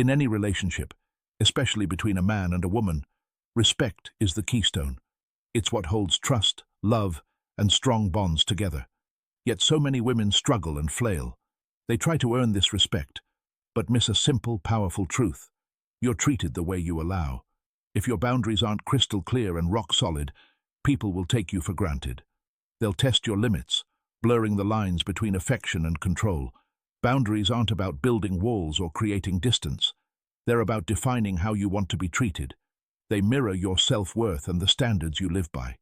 In any relationship, especially between a man and a woman, respect is the keystone. It's what holds trust, love, and strong bonds together. Yet so many women struggle and flail. They try to earn this respect, but miss a simple, powerful truth. You're treated the way you allow. If your boundaries aren't crystal clear and rock solid, people will take you for granted. They'll test your limits, blurring the lines between affection and control. Boundaries aren't about building walls or creating distance. They're about defining how you want to be treated. They mirror your self-worth and the standards you live by.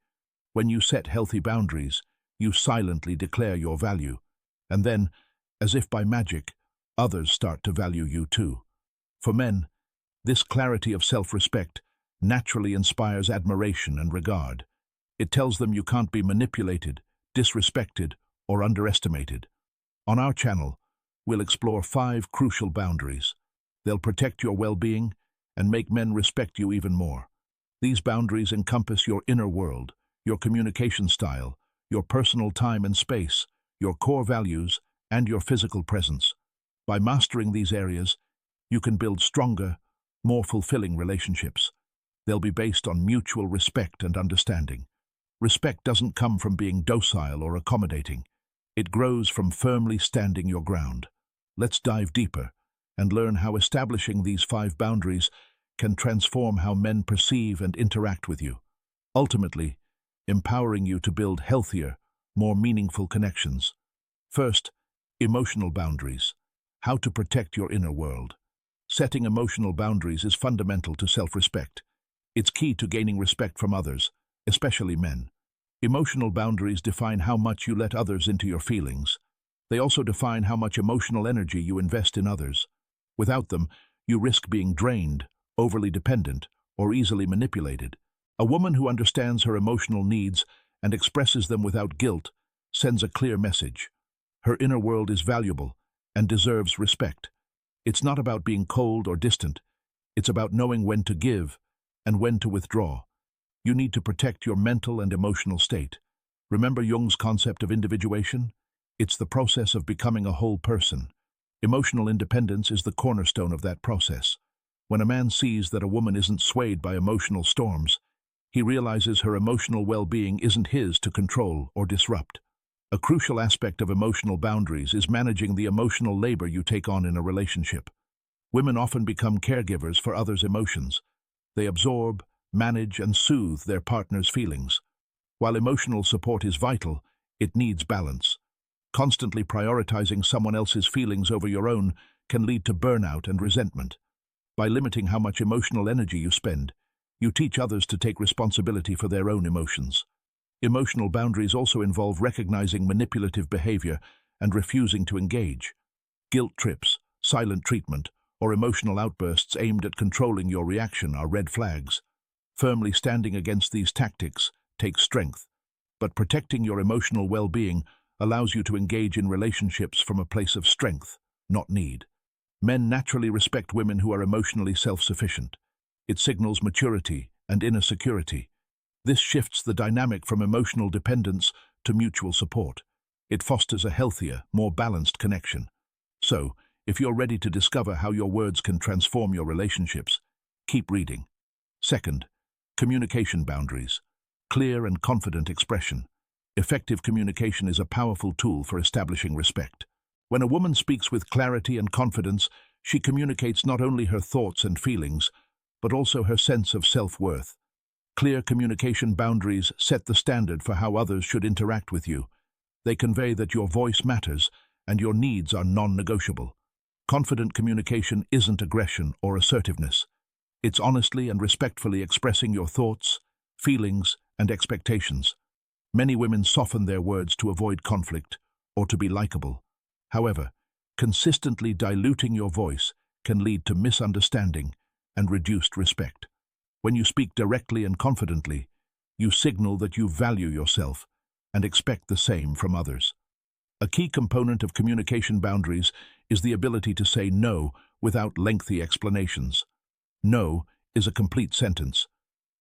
When you set healthy boundaries, you silently declare your value. And then, as if by magic, others start to value you too. For men, this clarity of self-respect naturally inspires admiration and regard. It tells them you can't be manipulated, disrespected, or underestimated. On our channel, we'll explore 5 crucial boundaries. They'll protect your well-being and make men respect you even more. These boundaries encompass your inner world, your communication style, your personal time and space, your core values, and your physical presence. By mastering these areas, you can build stronger, more fulfilling relationships. They'll be based on mutual respect and understanding. Respect doesn't come from being docile or accommodating. It grows from firmly standing your ground. Let's dive deeper and learn how establishing these 5 boundaries can transform how men perceive and interact with you, ultimately empowering you to build healthier, more meaningful connections. First, emotional boundaries. How to protect your inner world. Setting emotional boundaries is fundamental to self-respect. It's key to gaining respect from others, especially men. Emotional boundaries define how much you let others into your feelings. They also define how much emotional energy you invest in others. Without them, you risk being drained, overly dependent, or easily manipulated. A woman who understands her emotional needs and expresses them without guilt sends a clear message. Her inner world is valuable and deserves respect. It's not about being cold or distant. It's about knowing when to give and when to withdraw. You need to protect your mental and emotional state. Remember Jung's concept of individuation? It's the process of becoming a whole person. Emotional independence is the cornerstone of that process. When a man sees that a woman isn't swayed by emotional storms, he realizes her emotional well-being isn't his to control or disrupt. A crucial aspect of emotional boundaries is managing the emotional labor you take on in a relationship. Women often become caregivers for others' emotions. They absorb, manage, and soothe their partner's feelings. While emotional support is vital, it needs balance. Constantly prioritizing someone else's feelings over your own can lead to burnout and resentment. By limiting how much emotional energy you spend, you teach others to take responsibility for their own emotions. Emotional boundaries also involve recognizing manipulative behavior and refusing to engage. Guilt trips, silent treatment, or emotional outbursts aimed at controlling your reaction are red flags. Firmly standing against these tactics takes strength, but protecting your emotional well-being allows you to engage in relationships from a place of strength, not need. Men naturally respect women who are emotionally self-sufficient. It signals maturity and inner security. This shifts the dynamic from emotional dependence to mutual support. It fosters a healthier, more balanced connection. So, if you're ready to discover how your words can transform your relationships, keep reading. Second, communication boundaries. Clear and confident expression. Effective communication is a powerful tool for establishing respect. When a woman speaks with clarity and confidence, she communicates not only her thoughts and feelings, but also her sense of self-worth. Clear communication boundaries set the standard for how others should interact with you. They convey that your voice matters and your needs are non-negotiable. Confident communication isn't aggression or assertiveness. It's honestly and respectfully expressing your thoughts, feelings, and expectations. Many women soften their words to avoid conflict or to be likable. However, consistently diluting your voice can lead to misunderstanding and reduced respect. When you speak directly and confidently, you signal that you value yourself and expect the same from others. A key component of communication boundaries is the ability to say no without lengthy explanations. No is a complete sentence.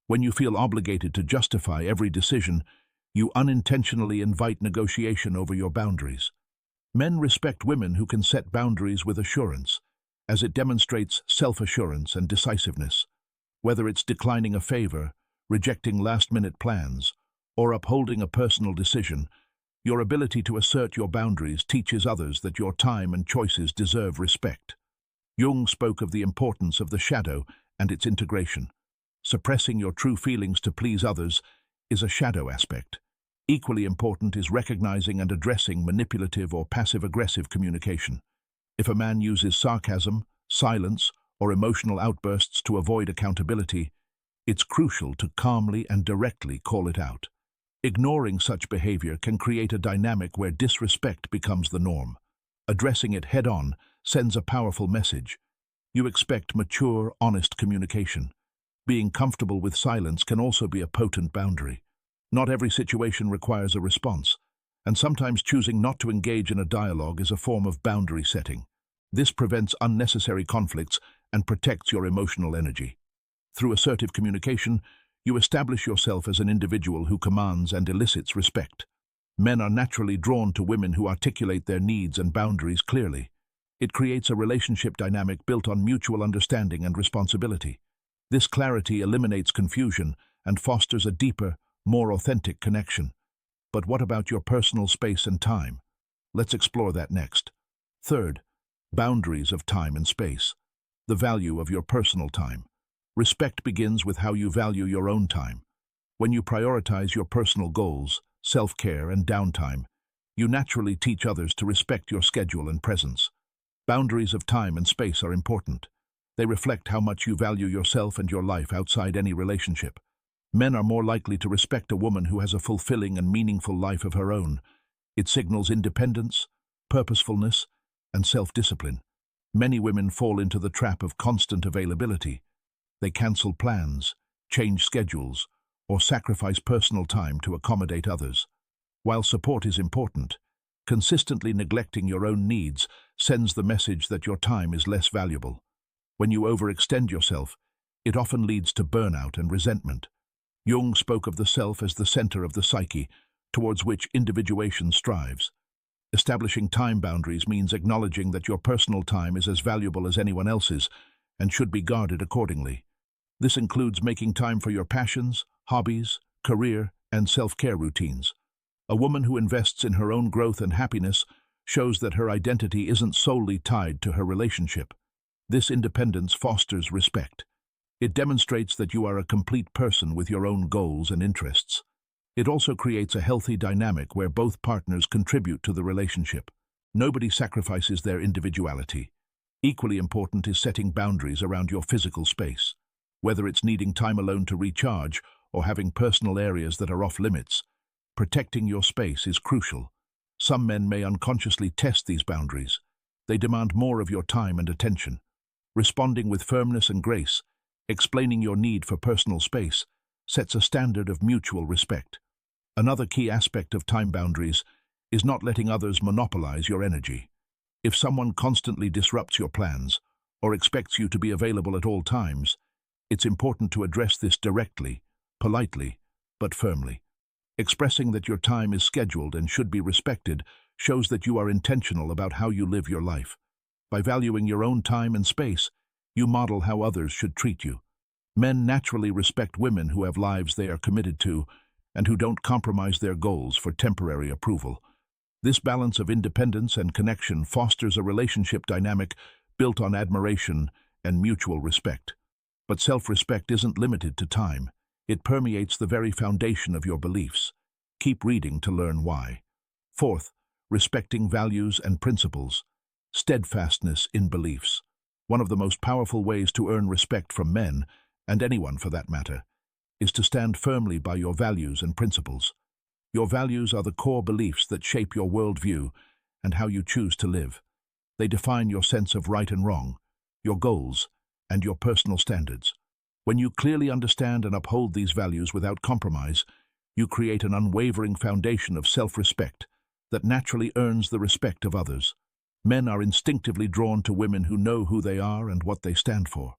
When you feel obligated to justify every decision, you unintentionally invite negotiation over your boundaries. Men respect women who can set boundaries with assurance. as it demonstrates self-assurance and decisiveness. Whether it's declining a favor, rejecting last-minute plans, or upholding a personal decision, your ability to assert your boundaries teaches others that your time and choices deserve respect. Jung spoke of the importance of the shadow and its integration. Suppressing your true feelings to please others is a shadow aspect. Equally important is recognizing and addressing manipulative or passive-aggressive communication. If a man uses sarcasm, silence, or emotional outbursts to avoid accountability, it's crucial to calmly and directly call it out. Ignoring such behavior can create a dynamic where disrespect becomes the norm. Addressing it head-on sends a powerful message. You expect mature, honest communication. Being comfortable with silence can also be a potent boundary. Not every situation requires a response, and sometimes choosing not to engage in a dialogue is a form of boundary setting. This prevents unnecessary conflicts and protects your emotional energy. Through assertive communication, you establish yourself as an individual who commands and elicits respect. Men are naturally drawn to women who articulate their needs and boundaries clearly. It creates a relationship dynamic built on mutual understanding and responsibility. This clarity eliminates confusion and fosters a deeper, more authentic connection. But what about your personal space and time? Let's explore that next. Third, boundaries of time and space. The value of your personal time. Respect begins with how you value your own time. When you prioritize your personal goals, self-care, and downtime, you naturally teach others to respect your schedule and presence. Boundaries of time and space are important. They reflect how much you value yourself and your life outside any relationship. Men are more likely to respect a woman who has a fulfilling and meaningful life of her own. It signals independence, purposefulness, and self-discipline. Many women fall into the trap of constant availability. They cancel plans, change schedules, or sacrifice personal time to accommodate others. While support is important, consistently neglecting your own needs sends the message that your time is less valuable. When you overextend yourself, it often leads to burnout and resentment. Jung spoke of the self as the center of the psyche, towards which individuation strives. Establishing time boundaries means acknowledging that your personal time is as valuable as anyone else's and should be guarded accordingly. This includes making time for your passions, hobbies, career, and self-care routines. A woman who invests in her own growth and happiness shows that her identity isn't solely tied to her relationship. This independence fosters respect. It demonstrates that you are a complete person with your own goals and interests. It also creates a healthy dynamic where both partners contribute to the relationship. Nobody sacrifices their individuality. Equally important is setting boundaries around your physical space. Whether it's needing time alone to recharge or having personal areas that are off limits, protecting your space is crucial. Some men may unconsciously test these boundaries. They demand more of your time and attention. Responding with firmness and grace, explaining your need for personal space, sets a standard of mutual respect. Another key aspect of time boundaries is not letting others monopolize your energy. If someone constantly disrupts your plans or expects you to be available at all times, it's important to address this directly, politely, but firmly. Expressing that your time is scheduled and should be respected shows that you are intentional about how you live your life. By valuing your own time and space, you model how others should treat you. Men naturally respect women who have lives they are committed to and who don't compromise their goals for temporary approval. This balance of independence and connection fosters a relationship dynamic built on admiration and mutual respect. But self-respect isn't limited to time. It permeates the very foundation of your beliefs. Keep reading to learn why. Fourth, respecting values and principles. Steadfastness in beliefs. One of the most powerful ways to earn respect from men, and anyone for that matter, is to stand firmly by your values and principles. Your values are the core beliefs that shape your worldview and how you choose to live. They define your sense of right and wrong, your goals, and your personal standards. When you clearly understand and uphold these values without compromise, you create an unwavering foundation of self-respect that naturally earns the respect of others. Men are instinctively drawn to women who know who they are and what they stand for.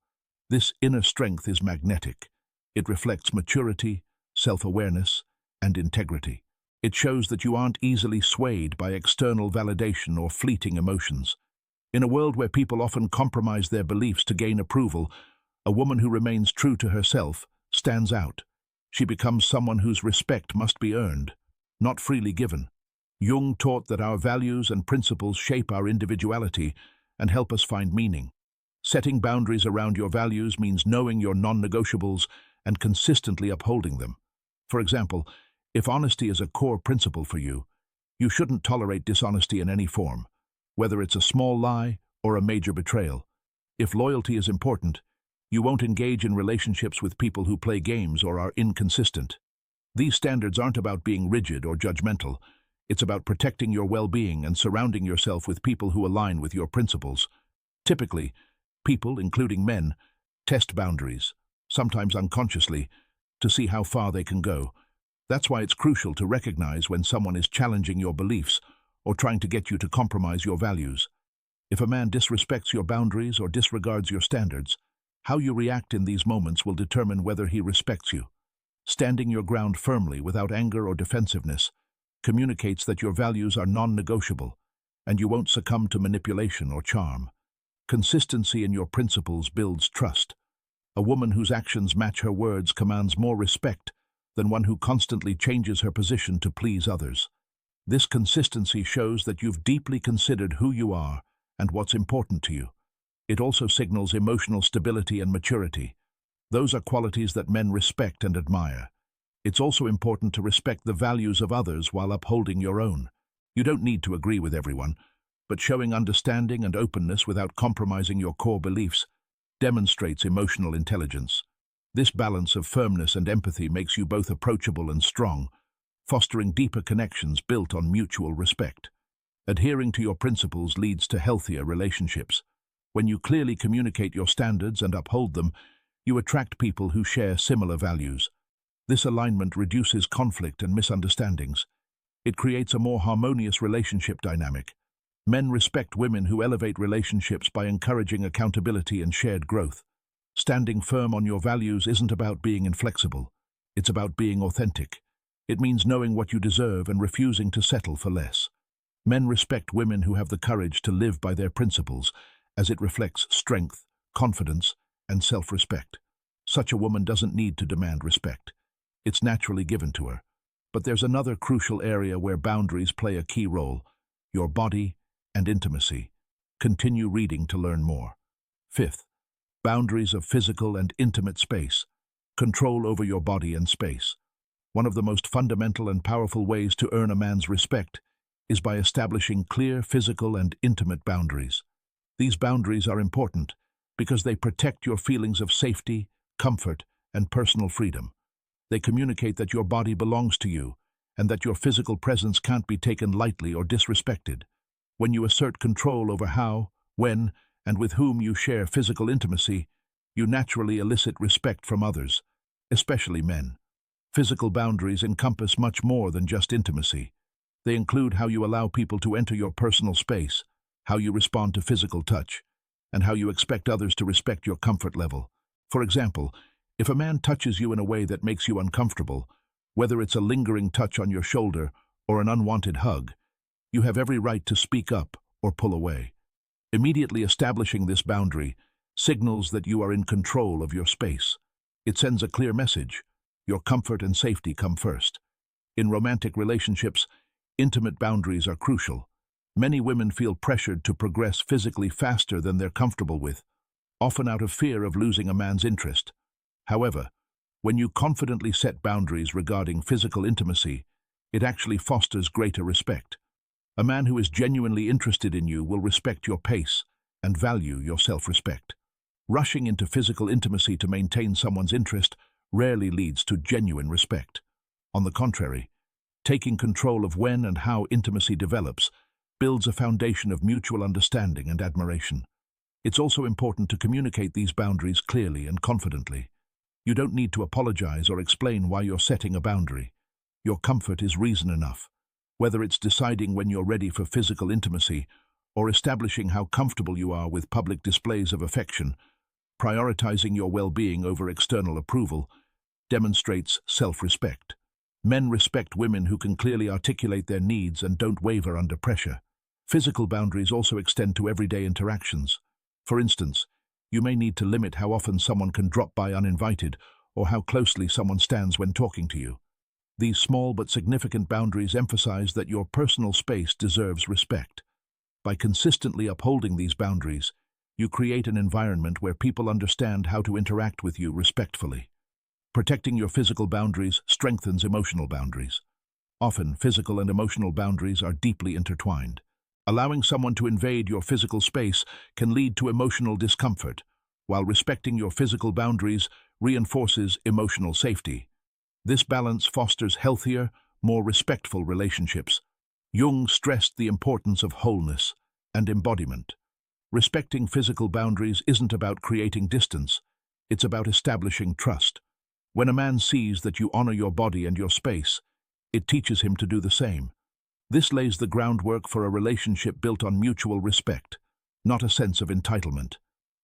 This inner strength is magnetic. It reflects maturity, self-awareness, and integrity. It shows that you aren't easily swayed by external validation or fleeting emotions. In a world where people often compromise their beliefs to gain approval, a woman who remains true to herself stands out. She becomes someone whose respect must be earned, not freely given. Jung taught that our values and principles shape our individuality and help us find meaning. Setting boundaries around your values means knowing your non-negotiables and consistently upholding them. For example, if honesty is a core principle for you, you shouldn't tolerate dishonesty in any form, whether it's a small lie or a major betrayal. If loyalty is important, you won't engage in relationships with people who play games or are inconsistent. These standards aren't about being rigid or judgmental. It's about protecting your well-being and surrounding yourself with people who align with your principles. Typically, people, including men, test boundaries, sometimes unconsciously, to see how far they can go. That's why it's crucial to recognize when someone is challenging your beliefs or trying to get you to compromise your values. If a man disrespects your boundaries or disregards your standards, how you react in these moments will determine whether he respects you. Standing your ground firmly without anger or defensiveness communicates that your values are non-negotiable and you won't succumb to manipulation or charm. Consistency in your principles builds trust. A woman whose actions match her words commands more respect than one who constantly changes her position to please others. This consistency shows that you've deeply considered who you are and what's important to you. It also signals emotional stability and maturity. Those are qualities that men respect and admire. It's also important to respect the values of others while upholding your own. You don't need to agree with everyone, but showing understanding and openness without compromising your core beliefs demonstrates emotional intelligence. This balance of firmness and empathy makes you both approachable and strong, fostering deeper connections built on mutual respect. Adhering to your principles leads to healthier relationships. When you clearly communicate your standards and uphold them, you attract people who share similar values. This alignment reduces conflict and misunderstandings. It creates a more harmonious relationship dynamic. Men respect women who elevate relationships by encouraging accountability and shared growth. Standing firm on your values isn't about being inflexible. It's about being authentic. It means knowing what you deserve and refusing to settle for less. Men respect women who have the courage to live by their principles, as it reflects strength, confidence, and self-respect. Such a woman doesn't need to demand respect. It's naturally given to her. But there's another crucial area where boundaries play a key role: your body and intimacy. Continue reading to learn more. Fifth, boundaries of physical and intimate space. Control over your body and space. One of the most fundamental and powerful ways to earn a man's respect is by establishing clear physical and intimate boundaries. These boundaries are important because they protect your feelings of safety, comfort, and personal freedom. They communicate that your body belongs to you and that your physical presence can't be taken lightly or disrespected. When you assert control over how, when, and with whom you share physical intimacy, you naturally elicit respect from others, especially men. Physical boundaries encompass much more than just intimacy. They include how you allow people to enter your personal space, how you respond to physical touch, and how you expect others to respect your comfort level. For example, if a man touches you in a way that makes you uncomfortable, whether it's a lingering touch on your shoulder or an unwanted hug, you have every right to speak up or pull away. Immediately establishing this boundary signals that you are in control of your space. It sends a clear message: your comfort and safety come first. In romantic relationships, intimate boundaries are crucial. Many women feel pressured to progress physically faster than they're comfortable with, often out of fear of losing a man's interest. However, when you confidently set boundaries regarding physical intimacy, it actually fosters greater respect. A man who is genuinely interested in you will respect your pace and value your self-respect. Rushing into physical intimacy to maintain someone's interest rarely leads to genuine respect. On the contrary, taking control of when and how intimacy develops builds a foundation of mutual understanding and admiration. It's also important to communicate these boundaries clearly and confidently. You don't need to apologize or explain why you're setting a boundary. Your comfort is reason enough. Whether it's deciding when you're ready for physical intimacy or establishing how comfortable you are with public displays of affection, prioritizing your well-being over external approval demonstrates self-respect. Men respect women who can clearly articulate their needs and don't waver under pressure. Physical boundaries also extend to everyday interactions. For instance, you may need to limit how often someone can drop by uninvited or how closely someone stands when talking to you. These small but significant boundaries emphasize that your personal space deserves respect. By consistently upholding these boundaries, you create an environment where people understand how to interact with you respectfully. Protecting your physical boundaries strengthens emotional boundaries. Often, physical and emotional boundaries are deeply intertwined. Allowing someone to invade your physical space can lead to emotional discomfort, while respecting your physical boundaries reinforces emotional safety. This balance fosters healthier, more respectful relationships. Jung stressed the importance of wholeness and embodiment. Respecting physical boundaries isn't about creating distance, it's about establishing trust. When a man sees that you honor your body and your space, it teaches him to do the same. This lays the groundwork for a relationship built on mutual respect, not a sense of entitlement.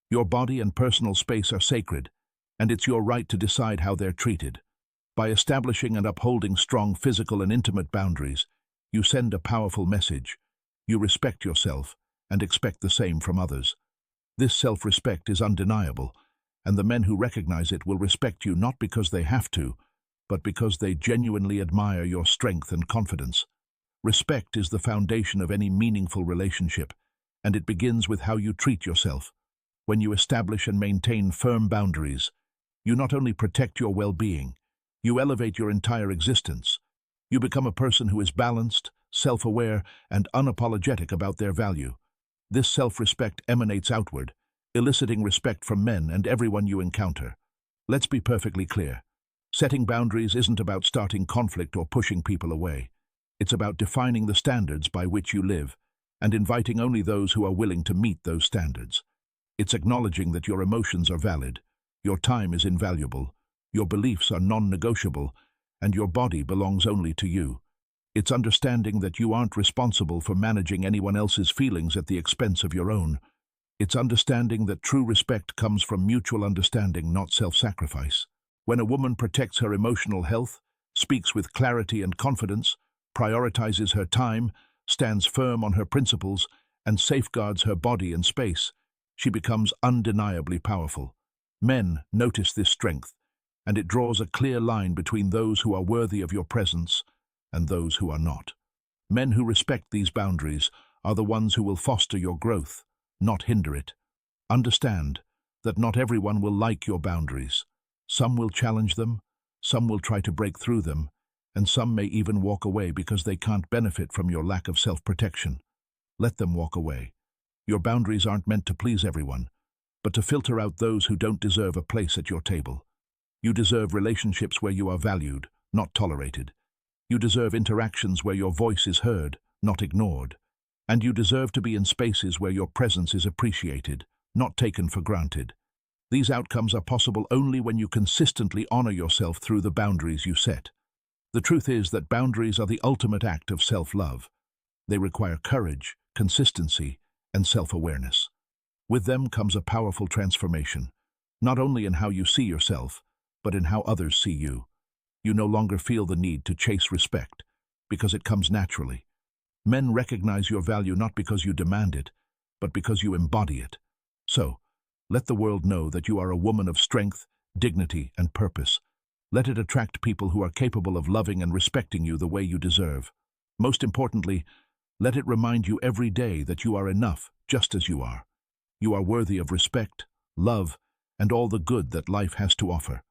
Your body and personal space are sacred, and it's your right to decide how they're treated. By establishing and upholding strong physical and intimate boundaries, you send a powerful message. You respect yourself and expect the same from others. This self-respect is undeniable, and the men who recognize it will respect you not because they have to, but because they genuinely admire your strength and confidence. Respect is the foundation of any meaningful relationship, and it begins with how you treat yourself. When you establish and maintain firm boundaries, you not only protect your well-being, you elevate your entire existence. You become a person who is balanced, self-aware, and unapologetic about their value. This self-respect emanates outward, eliciting respect from men and everyone you encounter. Let's be perfectly clear. Setting boundaries isn't about starting conflict or pushing people away. It's about defining the standards by which you live and inviting only those who are willing to meet those standards. It's acknowledging that your emotions are valid, your time is invaluable, your beliefs are non-negotiable, and your body belongs only to you. It's understanding that you aren't responsible for managing anyone else's feelings at the expense of your own. It's understanding that true respect comes from mutual understanding, not self-sacrifice. When a woman protects her emotional health, speaks with clarity and confidence, prioritizes her time, stands firm on her principles, and safeguards her body and space, she becomes undeniably powerful. Men notice this strength, and it draws a clear line between those who are worthy of your presence and those who are not. Men who respect these boundaries are the ones who will foster your growth, not hinder it. Understand that not everyone will like your boundaries. Some will challenge them, some will try to break through them, and some may even walk away because they can't benefit from your lack of self-protection. Let them walk away. Your boundaries aren't meant to please everyone, but to filter out those who don't deserve a place at your table. You deserve relationships where you are valued, not tolerated. You deserve interactions where your voice is heard, not ignored. And you deserve to be in spaces where your presence is appreciated, not taken for granted. These outcomes are possible only when you consistently honor yourself through the boundaries you set. The truth is that boundaries are the ultimate act of self-love. They require courage, consistency, and self-awareness. With them comes a powerful transformation, not only in how you see yourself, but in how others see you. You no longer feel the need to chase respect, because it comes naturally. Men recognize your value not because you demand it, but because you embody it. So, let the world know that you are a woman of strength, dignity, and purpose. Let it attract people who are capable of loving and respecting you the way you deserve. Most importantly, let it remind you every day that you are enough, just as you are. You are worthy of respect, love, and all the good that life has to offer.